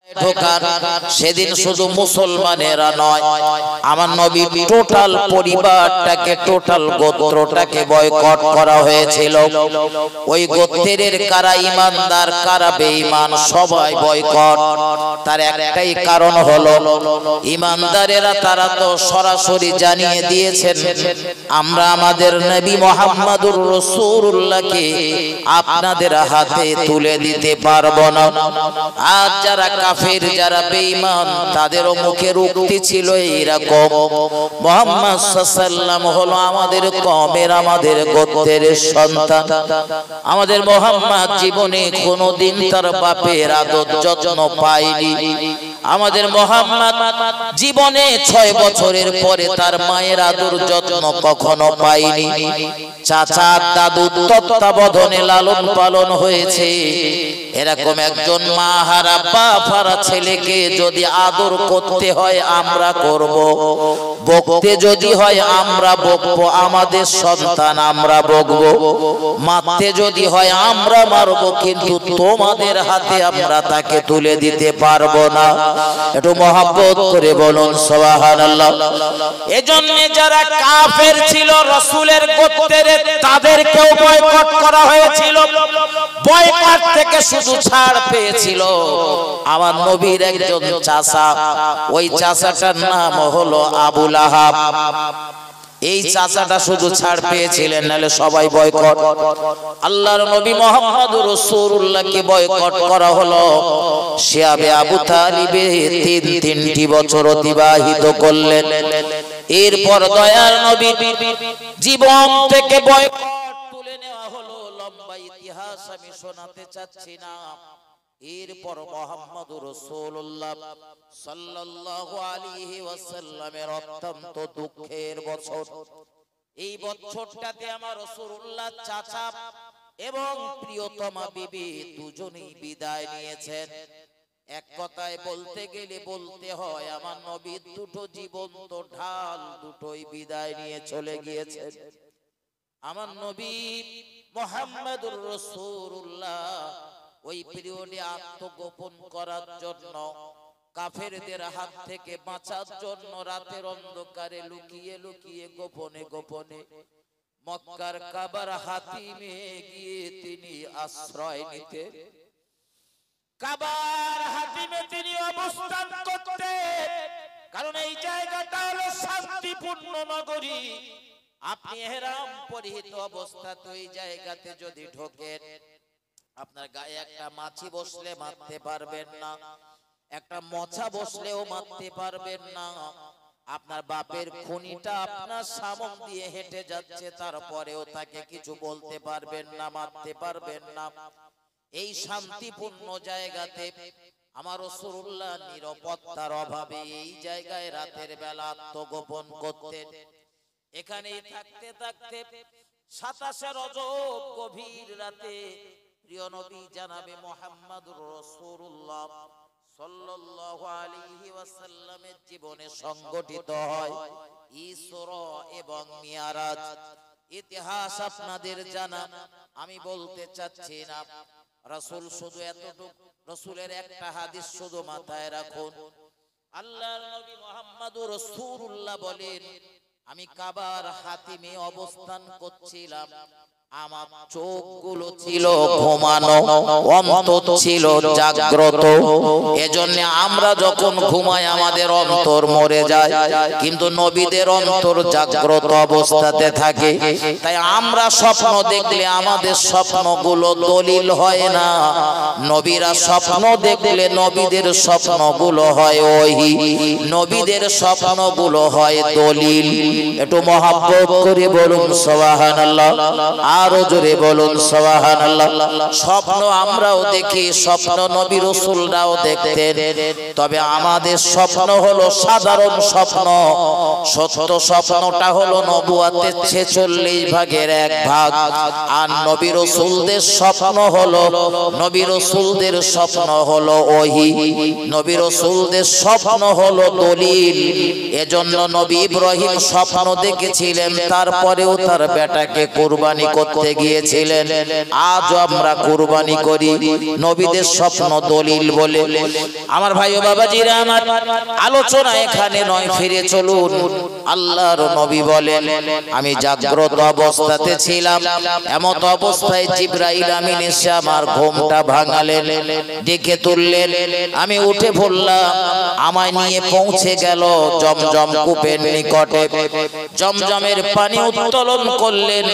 ঢোকার সেদিন শুধু মুসলমানেরা নয়, আমার নবী টোটাল পরিবারটাকে, টোটাল গোত্রটাকে বয়কট করা হয়েছিল। ওই গোত্রের কারা ঈমানদার কারা বেঈমান সবাই বয়কট। তার একটাই কারণ হলো ঈমানদারেরা তারা তো সরাসরি জানিয়ে দিয়েছেন আমরা আমাদের নবী মুহাম্মদুর রাসূলুল্লাহকে আপনাদের হাতে তুলে দিতে পারবো না। আর যারা কাফের যারা বেঈমান তাদেরও মুখের উক্তি ছিল এইরকম, মুহাম্মদ সাল্লাল্লাহু আলাইহি ওয়াসাল্লাম হলো আমাদের কওমের আমাদের গোত্রের সন্তান। আমাদের মুহাম্মদ জীবনে কোনোদিন তার বাপের আদর যত্ন পায়নি। আমাদের মুহাম্মদ জীবনে 6 বছরের পরে তার মায়ের আদর যত্ন কখনো পায়নি। চাচা দাদু তত্ত্বাবধানে লালন পালন হয়েছে। এরকম একজন মা হারা বাপ হারা ছেলেকে যদি আদর করতে হয় আমরা করব, বকতে যদি হয় আমরা বকবো, আমাদের সন্তান আমরা বকবো, মারতে যদি হয় আমরা মারবো, কিন্তু তোমাদের হাতে আমরা তাকে তুলে দিতে পারবো না। একটু মহব্বত করে বলুন সুবহানাল্লাহ। এজন্য যারা কাফের ছিল রাসূলের গোত্রের তাদেরকেও বয়কট করা হয়েছিল। বয়কট থেকে শুধু ছাড় পেয়েছিল আমার নবীর একজন চাচা, ওই চাচাটার নাম হলো আবু লাহাব। এই চাচাটা শুধু ছাড় পেয়েছিলেন, নাহলে সবাই বয়কট। আল্লাহর নবী মুহাম্মদুর রাসূলুল্লাহকে বয়কট করা হলো। শিয়াবে আবু তালিবে তিনটি বছর অতিবাহিত করলেন। এরপর দয়ার নবী জীবন থেকে বয়কট তুলে নেওয়া হলো। লম্বা ইতিহাস আমি শোনাতে চাচ্ছি না। এরপর মুহাম্মদুর রাসূলুল্লাহ সাল্লাল্লাহু আলাইহি ওয়াসাল্লামের অত্যন্ত দুঃখের বছর। এই বছরটাতে আমার রাসূলুল্লাহ চাচা এবং প্রিয়তমা বিবি দুজনেই বিদায় নিয়েছেন। এক কথায় বলতে গেলে বলতে হয় আমার নবীর দুটো জীবন্ত ঢাল দুটোই বিদায় নিয়ে চলে গিয়েছেন। আমার নবী মুহাম্মদুর রাসূলুল্লাহ ওই পিরিয়ডে আত্মগোপন করার জন্য, কাফেরদের হাত থেকে বাঁচার জন্য রাতের অন্ধকারে লুকিয়ে লুকিয়ে গোপনে গোপনে মক্কার কাবার হাতিমে গিয়ে তিনি আশ্রয় নিতে, কাবার হাতিমে তিনি অবস্থান করতেন। কারণ এই জায়গাটা হলো শান্তিপূর্ণ নগরী। আপনি ইহরাম পরিহিত অবস্থাতে ওই জায়গাতে যদি ঢোকেন, আপনার গায়ে একটা মাছি বসলে মারতে পারবেন না, একটা মছা বসলেও মারতে পারবেন না। আপনার বাপের খুনিটা আপনার সামনে দিয়ে হেঁটে যাচ্ছে, তারপরেও তাকে কিছু বলতে পারবেন না, মারতে পারবেন না। এই শান্তিপূর্ণ জায়গাতে আমার রাসূলুল্লাহ নিরাপত্তার অভাবে এই জায়গায় রাতের বেলা আত্মগোপন করতেন। এখানেই থাকতে থাকতে 27 রজব গভীর রাতে প্রিয় নবী জানাবে মুহাম্মদুর রাসূলুল্লাহ সাল্লাল্লাহু আলাইহি ওয়াসাল্লামের জীবনে সংগঠিত হয় ইসরা এবং মিরাজ। ইতিহাস আপনাদের জানা, আমি বলতে চাচ্ছি না। রাসূল শুধু এতটুকু, রাসূলের একটা হাদিস শুধু মাথায় রাখুন। আল্লাহর নবী মুহাম্মদুর রাসূলুল্লাহ বলেন, আমি কাবার হাতিমে অবস্থান করছিলাম, আমার চোখগুলো ছিল ঘুমানো, অন্তর ছিল জাগ্রত। এজন্য আমরা যখন ঘুমাই আমাদের অন্তর মরে যায়, কিন্তু নবীদের অন্তর জাগ্রত অবস্থাতে থাকে। তাই আমরা স্বপ্ন দেখলে আমাদের স্বপ্নগুলো দলিল হয় না, নবীরা স্বপ্ন দেখলে নবীদের স্বপ্নগুলো হয় ওহী, নবীদের স্বপ্নগুলো হয় দলিল। একটু মহব্বত করে বলুন সুবহানাল্লাহ, আরো জোরে বলুন সুবহানাল্লাহ। স্বপ্ন আমরাও দেখি, স্বপ্ন নবী রাসূলরাও দেখতেন, তবে আমাদের স্বপ্ন হলো সাধারণ স্বপ্ন। সত্য স্বপ্নটা হলো নবুয়তের 46 ভাগের 1 ভাগ। আর নবী রাসূলদের স্বপ্ন হলো, নবী রাসূলদের স্বপ্ন হলো ওহী, নবী রাসূলদের স্বপ্ন হলো দলিল। এজন্য নবী ইব্রাহিম স্বপ্ন দেখেছিলেন, তারপরেও তার বেটাকে কুরবানি করতে করতে গিয়েছিলেন। আজ আমরা কুরবানি করি নবীদের স্বপ্ন দলিল বলে। আমার ভাই ও বাবাজিরা আমার, আলোচনা এখানে নয়, ফিরে চলুন। আল্লাহর নবী বলেন, আমি জাগ্রত অবস্থাতে ছিলাম, এমত অবস্থায় জিবরাইল আমিন এসে আমার ঘুমটা ভাঙালেন, ডেকে তুললেন। আমি উঠে পড়লাম, আমায় নিয়ে পৌঁছে গেল জমজম কূপের নিকটে। জমজমের পানি উত্তোলন করলেন,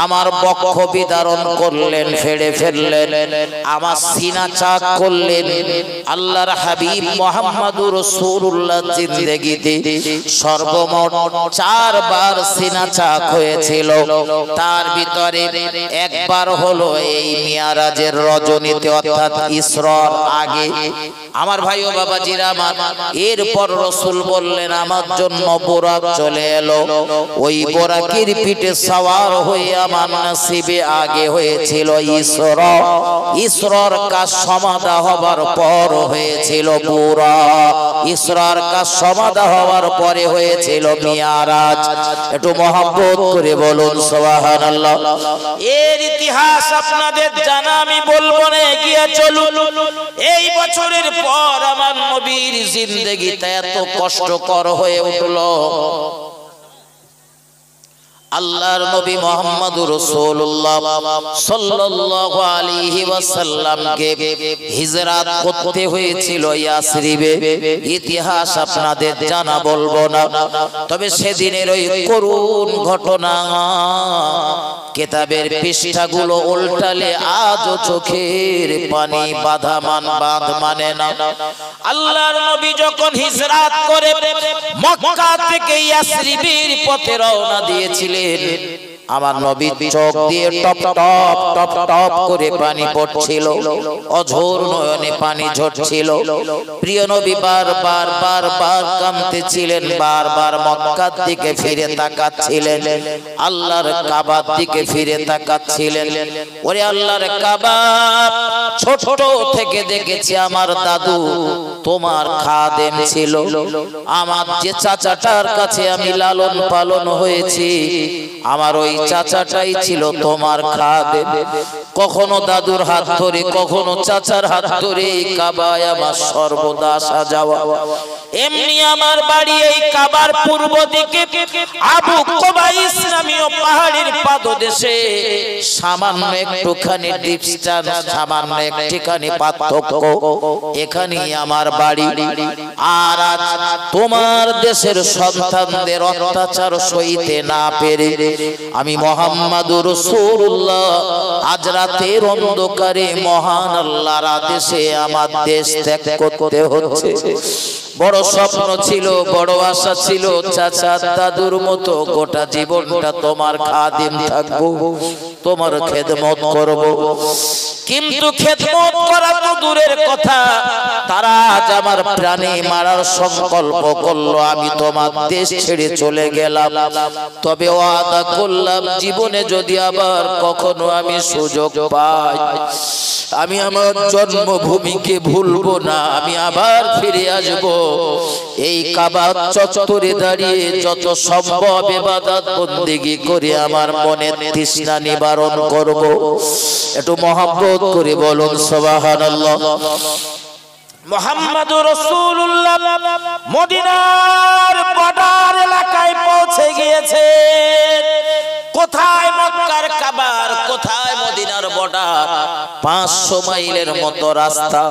আমার বক্ষ বিদারণ করলেন, ফেড়ে ফেললেন, আমার সিনা চাক করলেন। আল্লাহর হাবিব মুহাম্মদুর রাসূলুল্লাহ জিন্দেগিতে সর্বমোট 4 বার সিনা চাক হয়েছিল। তার ভিতরে একবার হলো এই মিয়ারাজের রজনীতে, অর্থাৎ ইসরার আগে। আমার ভাই ও বাবাজিরা আমার, এরপর রাসূল বললেন, আমার জন্য বোরাক চলে এলো। ওই বোরাকের পিঠে সওয়ার হয়ে আমার নসিবে আগে হয়েছিল ইসরা। ইসরার কাজ সমাধা হবার পর হয়েছিল বুরাক। ইসরার কাজ সমাধা হওয়ার পরে হয়েছিল মিয়ারাজ। একটু মহব্বত করে বলুন সুবহানাল্লাহ। এর ইতিহাস আপনাদের জানা, আমি বলবো না, এগিয়ে চলুন। এই বছরের পর আমার নবীর জিন্দেগিতে এত কষ্টকর হয়ে উঠলো। আল্লাহর নবী মুহাম্মদুর রাসূলুল্লাহ সাল্লাল্লাহু আলাইহি ওয়াসাল্লামকে হিজরত করতে হয়েছিল ইয়াসরিবে। ইতিহাস আপনাদের জানা, বলবো না। তবে সেদিনের ওই করুণ ঘটনা কিতাবের পৃষ্ঠাগুলো উল্টালে আজও চোখের পানি বাঁধ মানে না। আল্লাহর নবী যখন হিজরত করে মক্কা থেকে ইয়াসরিবের পথে রওনা দিয়েছিলেন, আমার নবীর চোখ দিয়ে টপ টপ টপ টপ করে পানি পড়ছিল, অঝোর নয়নে পানি ঝরছিল। প্রিয় নবী বারবার বারবার কাঁদতেছিলেন, বারবার মক্কার দিকে ফিরে তাকাচ্ছিলেন, আল্লাহর কাবার দিকে ফিরে তাকাচ্ছিলেন। ওরে আল্লাহর কাবা, ছোট থেকে দেখেছি আমার দাদু তোমার খাদেম ছিল, আমার যে চাচাটার কাছে আমি লালন পালন হয়েছি, আমার ওই চাচাটাই ছিল তোমার খাদেম। কখনো দাদুর হাত ধরে, কখনো চাচার হাত ধরে এই কাবায় আমার সর্বদা আসা যাওয়া। এমনি আমার বাড়ি এই কাবার পূর্ব দিকে আবু কুবাইস নামীয় পাহাড়ের পাদদেশে। সামান্য একটুখানি ডিস্টেন্স, সামান্য একটুখানি পার্থক্য, এখানেই আমার বাড়ি। আর আজ তোমার দেশের সন্তানদের অত্যাচার সইতে না পেরে আমি মুহাম্মদুর রাসূলুল্লাহ আজ রাতের অন্ধকারে মহান আল্লাহর আদেশে আমার দেশ ত্যাগ করতে হচ্ছে। বড় স্বপ্ন ছিল, বড় আশা ছিল, চাচা দাদুর মতো গোটা জীবনটা তোমার খাদিম থাকবো, তোমার খেদমত করব। কিন্তু খেদমত করা তো দূরের কথা, তারা আজ আমার প্রাণে মারার সংকল্প করলো। আমি তোমার দেশ ছেড়ে চলে গেলাম, তবে ওয়াদা করলাম জীবনে যদি আবার কখনো আমি সুযোগ পাই, আমি আমার জন্মভূমিকে ভুলবো না, আমি আবার ফিরে আসবো। এই কাবা চত্বরে দাঁড়িয়ে যত সম্ভব ইবাদত বন্দেগী করে আমার মনের তৃষ্ণা নিবারণ করব। একটু মহব্বত করে বলুন সুবহানাল্লাহ। মুহাম্মদুর রাসূলুল্লাহ মদিনার বর্ডার এলাকায় পৌঁছে গিয়েছে। কোথায় মক্কার কাবার, কোথায় মদিনার বর্ডার? 500 মাইলের মতো রাস্তা।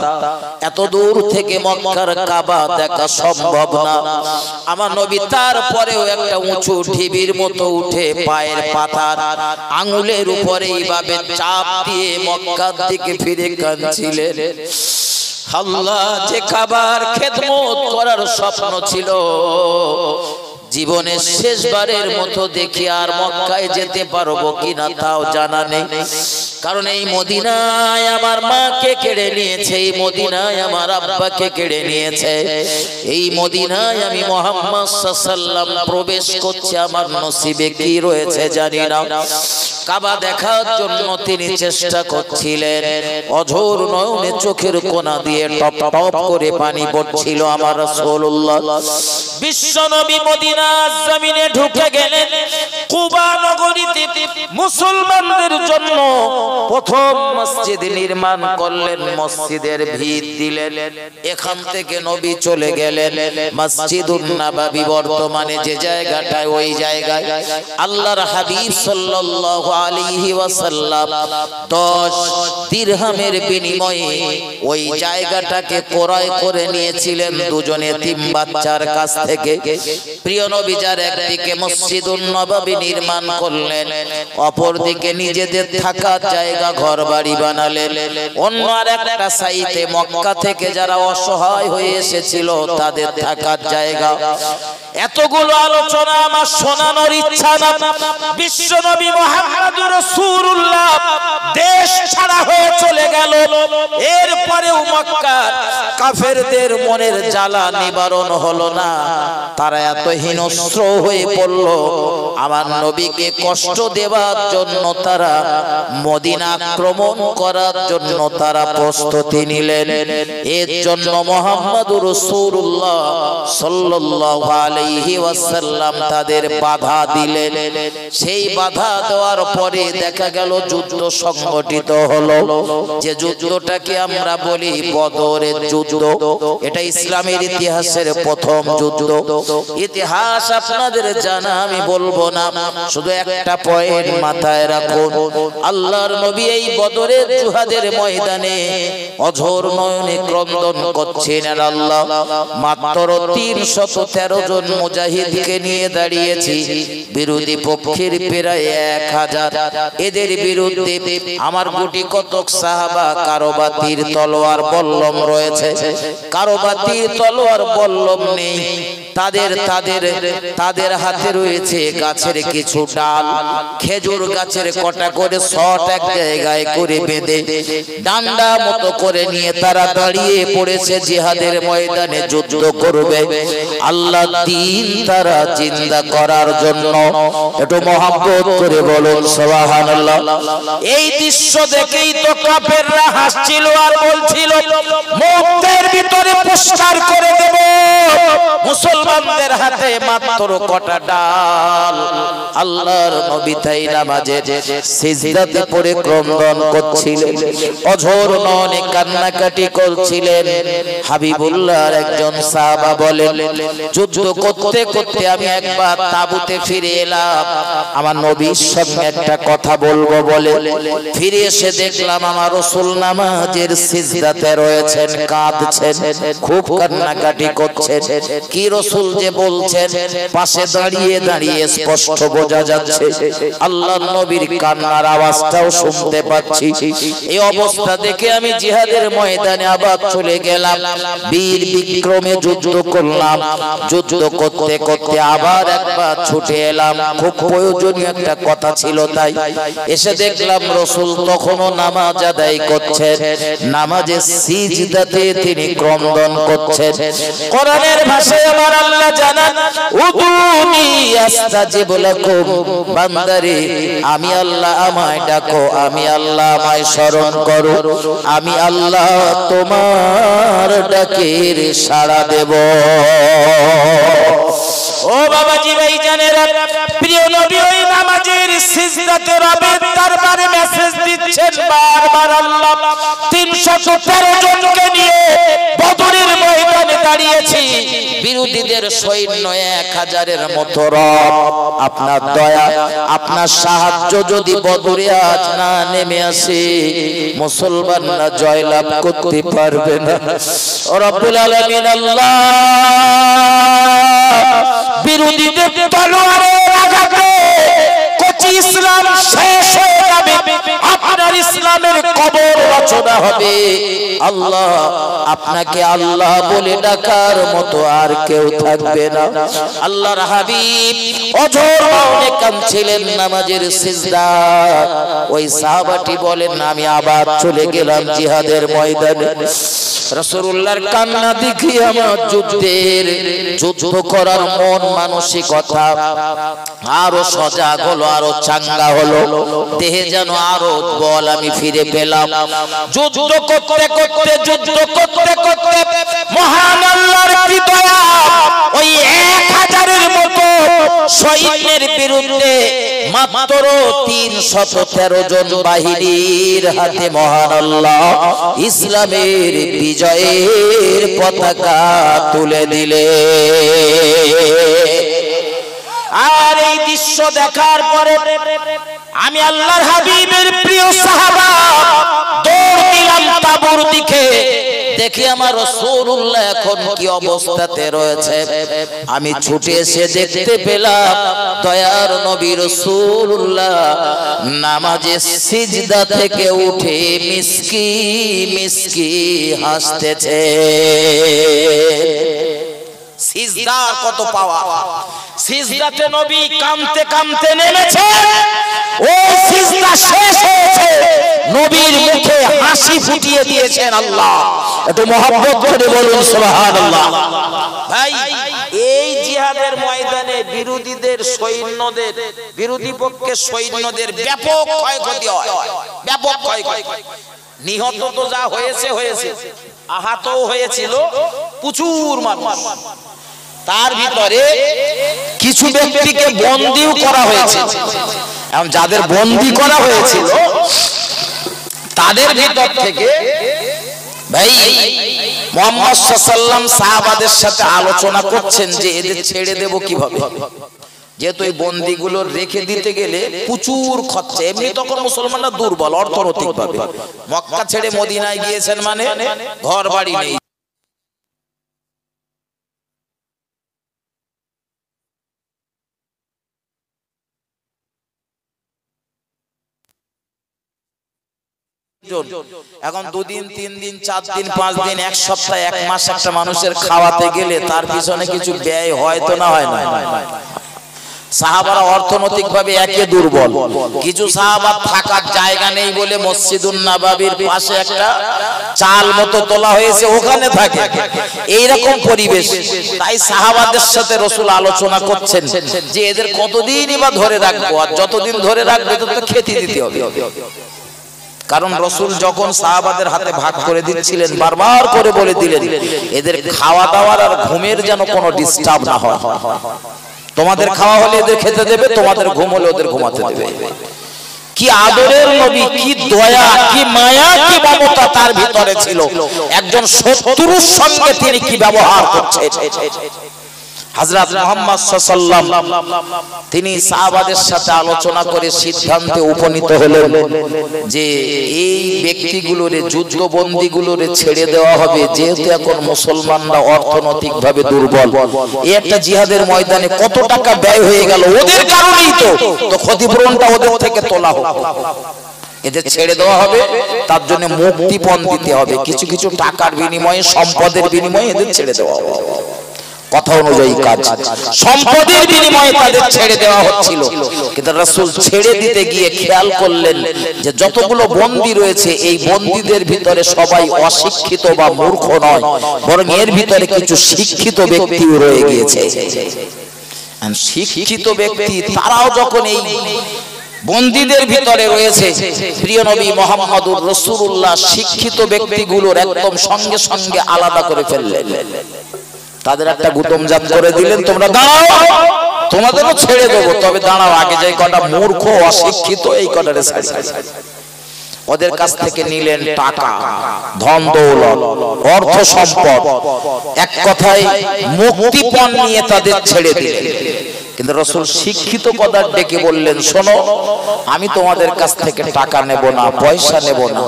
এত দূর থেকে মক্কার কাবা দেখা সম্ভব না। আমার নবী তারপরেও একটা উঁচু ঢিবির মতো উঠে পায়ের পাতার আঙ্গুলের উপরে এইভাবে চাপ দিয়ে মক্কার দিকে ফিরে কাঁদছিলেন। আল্লাহ, যে কাবার খেদমত করার স্বপ্ন ছিল, জীবনের শেষবারের মতো দেখি আর মক্কায় যেতে পারবো কিনা তাও জানা নেই। কারণ এই মদিনায় আমার মাকে কেড়ে নিয়েছে, এই মদিনায় আমার আব্বাকে কেড়ে নিয়েছে, এই মদিনায় আমি মুহাম্মদ সাল্লাল্লাহু আলাইহি ওয়াসাল্লাম প্রবেশ করছি, আমার নসিবে কি রয়েছে জানি না। কাবা দেখার জন্য তিনি চেষ্টা করছিলেন, অঝোর নয়নে চোখের কোনা দিয়ে টপ টপ করে পানি পড়ছিল। আমার রাসূলুল্লাহ বিশ্বনবী মদিনার জমিনে ঢুকে গেলেন। কুবা নগরীতে মুসলমানদের জন্য প্রথম মসজিদ নির্মাণ করলেন, মসজিদের ভিত দিলেন। এখান থেকে নবী চলে গেলেন মসজিদুন নববী, বর্তমানে যে জায়গাটায়, ওই জায়গায় আল্লাহর হাবিব সাল্লাল্লাহু আলাইহি ওয়াসাল্লাম 10 দিরহামের বিনিময়ে ওই জায়গাটাকে ক্রয় করে নিয়েছিলেন দুজন এতিম বাচ্চার কাছ থেকে। প্রিয় নবী যার একদিকে মসজিদুন নববী নির্মাণ করলেন, অপরদিকে নিজেদের থাকার জায়গা ঘর বাড়ি বানালেন। অন্য আরেকটা সাইডে মক্কা থেকে যারা অসহায় হয়ে এসেছিল তাদের থাকার জায়গা। এতগুলো আলোচনা আমার শোনানোর ইচ্ছা না। বিশ্ব নবী মুহাম্মদুর রাসূলুল্লাহ দেশ ছাড়া হয়ে চলে গেল। এরপরেও মক্কার কাফেরদের মনের জ্বালা নিবারণ হলো না। তারা এত হিংস্র হয়ে পড়ল, আমার নবীকে কষ্ট দেওয়ার জন্য তারা মদিনা আক্রমণ করার জন্য তারা প্রস্তুতি নিলেন। এর জন্য মুহাম্মদুর রাসূলুল্লাহ সাল্লাল্লাহু আলাইহি ওয়াসাল্লাম তাদের বাধা দিলেন। সেই বাধা দেওয়ার পরে দেখা গেল যুদ্ধ সংগঠিত হলো। যে যুদ্ধটাকে আমরা বলি বদরের যুদ্ধ, এটা ইসলামের ইতিহাসের প্রথম যুদ্ধ। ইতিহাস আপনাদের জানা আমি বলবো না, শুধু একটা পয়েন্ট মাথায় রাখুন। আল্লাহর নবী এই বদরের জিহাদের ময়দানে অঝোর নয়নে ক্রন্দন করছেন। আর আল্লাহ মাত্র 313 জন মুজাহিদকে নিয়ে দাঁড়িয়েছি, বিরোধী পক্ষের প্রায় 1000। এদের বিরুদ্ধে আমার গুটি কতক সাহাবা, কারো বা তীর তলোয়ার বল্লম রয়েছে, কারো বা তীর তলোয়ার বল্লম নেই। তাদের হাতে রয়েছে গাছের কিছু ডাল, খেজুর গাছের কটা করে শট এক জায়গায় করে বেঁধে ডান্ডা মতো করে নিয়ে তারা দাঁড়িয়ে পড়েছে জিহাদের ময়দানে যুদ্ধ করবে আল্লাহ দ্বীন তারা জিন্দা করার জন্য। একটু মহব্বত করে বলুন সুবহানাল্লাহ। এই দৃশ্য দেখেই তো কাফেররা হাসছিল আর বলছিল মুখের ভিতরে পুষ্কার করে দেব। মুসলমানদের হাতে মাত্র কটা ডাল। আল্লাহর নবী তাই নামাজে সিজদাতে পড়ে ক্রন্দন করছিলেন, অঝোর নয়নে কান্নাকাটি করছিলেন। হাবিবুল্লাহর একজন সাহাবা বলেন, যুদ্ধ করতে করতে আমি একবার তাঁবুতে ফিরে এলাম, আমার নবীর সঙ্গে একটা কথা বলবো বলে ফিরে এসে দেখলাম আমার রাসূল নামাজের সিজদাতে রয়েছেন, কাঁদছেন, খুব কান্নাকাটি করছেন। কি রাসূল যে বলছেন পাশে দাঁড়িয়ে দাঁড়িয়ে স্পষ্ট বোঝা যাচ্ছে, আল্লাহর নবীর কান্নার আওয়াজটাও শুনতে পাচ্ছি। এই অবস্থা দেখে আমি জিহাদের ময়দানে আবার চলে গেলাম, বীর বিক্রমে যুদ্ধ করলাম। যুদ্ধ করতে করতে আবার একবার ছুটে এলাম, খুব প্রয়োজনীয় একটা কথা ছিল তাই এসে দেখলাম রাসূল তখনও নামাজ আদায় করছেন, নামাজে সিজদাতে তিনি ক্রন্দন করছেন। কোরআনের ভাষায় আমার আল্লাহ জানান, উদুনি আস্তাজিব লাকুম, বান্দারে আমি আল্লাহ আমায় ডাকো, আমি আল্লাহ আমায় স্মরণ করো, আমি আল্লাহ তোমার ডাকের সাড়া দেব। ও বাবাজি ভাই জানেরা, প্রিয় নবী ওই নামাজের সিজদাতে রবের দরবারে মেসেজ দিচ্ছেন বারবার আল্লাহ 313 জনকে নিয়ে বদরের ময়দানে দাঁড়িয়েছি, বিরোধীদের সৈন্য 1000-এর মতো। রব আপনার দয়া, আপনার সাহায্য যদি বদরে আজ না নেমে আসে, মুসলমানরা জয়লাভ করতে পারবে না। রব্বুল আলামিন আল্লাহ বিরোধীদের তলোয়ারের আঘাতে কচি ইসলাম শেষ হয়ে যাবে, আপনার ইসলামের কবর রচনা হবে। আল্লাহ আপনাকে আল্লাহ বলে ডাকার মতো আর কেউ থাকবে না। আল্লাহর হাবিব অঝোর নয়নে কাঁদছিলেন নামাজের সিজদা। ওই সাহাবাটি বলেন, আমি আবার চলে গেলাম জিহাদের ময়দানে। রাসূলুল্লাহর কান্না দেখি আমার যুদ্ধ করার মন মানসিকতা আরো সজাগ হলো, আরো চাঙ্গা হলো, দেহে যেন আরো বল আমি ফিরে পেলাম। যুদ্ধ করতে করতে মহান আল্লাহর কি দয়া, ওই 1000-এর মতো সৈন্যের বিরুদ্ধে মাত্র 313 জন বাহিনীর হাতে মহান আল্লাহ ইসলামের বিজয়ের পতাকা তুলে দিলে। আর এই দৃশ্য দেখার পরে আমি আল্লাহর হাবিবের প্রিয় সাহাবা দৌড় দিলাম তাবুর দিকে। দেখি আমার রাসূলুল্লাহ এখন কি অবস্থাতে রয়েছে। আমি ছুটে এসে দেখতে পেলাম দয়ার নবী রাসূলুল্লাহ নামাজে সিজদা থেকে উঠে মিসকি মিসকি হাসতেছে। সিজদার কত পাওয়া! সিজদাতে নবী কাঁদতে কাঁদতে নেমেছে। ও সিজদা শেষ হয়েছে, নবীর মুখে হাসি ফুটিয়ে দিয়েছেন আল্লাহ। একটু মহব্বত করে বলুন সুবহানাল্লাহ। ভাই, এই জিহাদের ময়দানে বিরোধীদের সৈন্যদের, বিরোধী পক্ষের সৈন্যদের ব্যাপক ক্ষয়ক্ষতি হয়, ব্যাপক ক্ষয়ক্ষতি। নিহত তো যা হয়েছে হয়েছে, আহতও হয়েছিল প্রচুর মানুষ। তার ভিতরে কিছু ব্যক্তিকে বন্দীও করা হয়েছে। এবং যাদের বন্দী করা হয়েছিল তাদের ভিতর থেকে ভাই মুহাম্মদ সাল্লাল্লাহু আলাইহি ওয়াসাল্লাম সাহাবাদের সাথে আলোচনা করছেন যে এদের ছেড়ে দেব কিভাবে। যেহেতু এই বন্দীগুলো রেখে দিতে গেলে প্রচুর খরচা। এমনি তখন মুসলমানরা দুর্বল অর্থনৈতিকভাবে। মক্কা ছেড়ে মদিনায় গিয়েছেন মানে ঘর বাড়ি নেই। এখন 2 দিন 3 দিন 4 দিন 5 দিন 1 সপ্তাহ 1 মাস একটা মানুষের খাওয়াতে গেলে তার পিছনে কিছু ব্যয় হয় তো না হয় না। সাহাবারা অর্থনৈতিকভাবে একে দুর্বল। কিছু সাহাবা থাকার জায়গা নেই বলে মসজিদুন নববীর পাশে একটা চাল মতো তোলা হয়েছে, ওখানে থাকে। এই রকম পরিবেশ। তাই সাহাবাদের সাথে রাসূল আলোচনা করছেন যে এদের কতদিনই বা ধরে রাখবো, আর যতদিন ধরে রাখবে তত খেতে দিতে হবে। কারণ রাসূল যখন সাহাবাদের হাতে ভাগ করে দিচ্ছিলেন বারবার করে বলে দিলেন এদের খাওয়া দাওয়ার আর ঘুমের যেন কোনো ডিস্টার্ব না হয়। তোমাদের খাওয়া হলে এদের খেতে দেবে, তোমাদের ঘুম হলে ওদের ঘুমাতে দেবে। কি আদরের নবী, কি দয়া, কি মায়া, কি মমতা তার ভিতরে ছিল। একজন শত্রুর সঙ্গে তিনি কি ব্যবহার করছেন। হযরত মুহাম্মদ সাল্লাল্লাহু আলাইহি ওয়াসাল্লাম তিনি সাহাবাদের সাথে আলোচনা করে সিদ্ধান্তে উপনীত হলেন যে এই ব্যক্তিগুলোরে, যুদ্ধবন্দীগুলোরে ছেড়ে দেওয়া হবে। যেহেতু এখন মুসলমানরা অর্থনৈতিকভাবে দুর্বল, এই একটা জিহাদের ময়দানে কত টাকা ব্যয় হয়ে গেল ওদের কারণেই। তো ক্ষতিপূরণটা ওদের থেকে তোলা হোক, এদের ছেড়ে দেওয়া হবে। তার জন্য মুক্তিপণ দিতে হবে, কিছু কিছু টাকার বিনিময়ে, সম্পদের বিনিময়ে এদের ছেড়ে দেওয়া হবে। কথা অনুযায়ী কাজ, সম্পদের বিনিময়ে তাদের ছেড়ে দেওয়া হচ্ছিল। কিন্তু রাসূল ছেড়ে দিতে গিয়ে খেয়াল করলেন যে যতগুলো বন্দী রয়েছে এই বন্দীদের ভিতরে সবাই অশিক্ষিত বা মূর্খ নয়, বরং এর ভিতরে কিছু শিক্ষিত ব্যক্তিও রয়ে গিয়েছে। শিক্ষিত ব্যক্তি তারাও যখন এই বন্দীদের ভিতরে রয়েছে, প্রিয় নবী মুহাম্মদুর রাসূলুল্লাহ শিক্ষিত ব্যক্তিগুলোর একদম সঙ্গে সঙ্গে আলাদা করে ফেললেন। তাদের একটা গুতমজাত করে দিলেন, তোমরা দাঁড়াও, তোমাদেরও ছেড়ে দেবো, তবে দাঁড়াও, আগে যে কটা মূর্খ অশিক্ষিত এই কটারে ছেড়ে। ওদের কাছ থেকে নিলেন টাকা, ধন দৌলত, অর্থ সম্পদ, এক কথায় মুক্তিপণ নিয়ে তাদের ছেড়ে দিলেন। কিন্তু রাসূল শিক্ষিত পদার ডেকে বললেন, শোনো, আমি তোমাদের কাছ থেকে টাকা নেব না, পয়সা নেব না,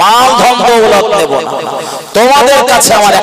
মাল ধন দৌলত নেব না, তোমাদের কাছে আমার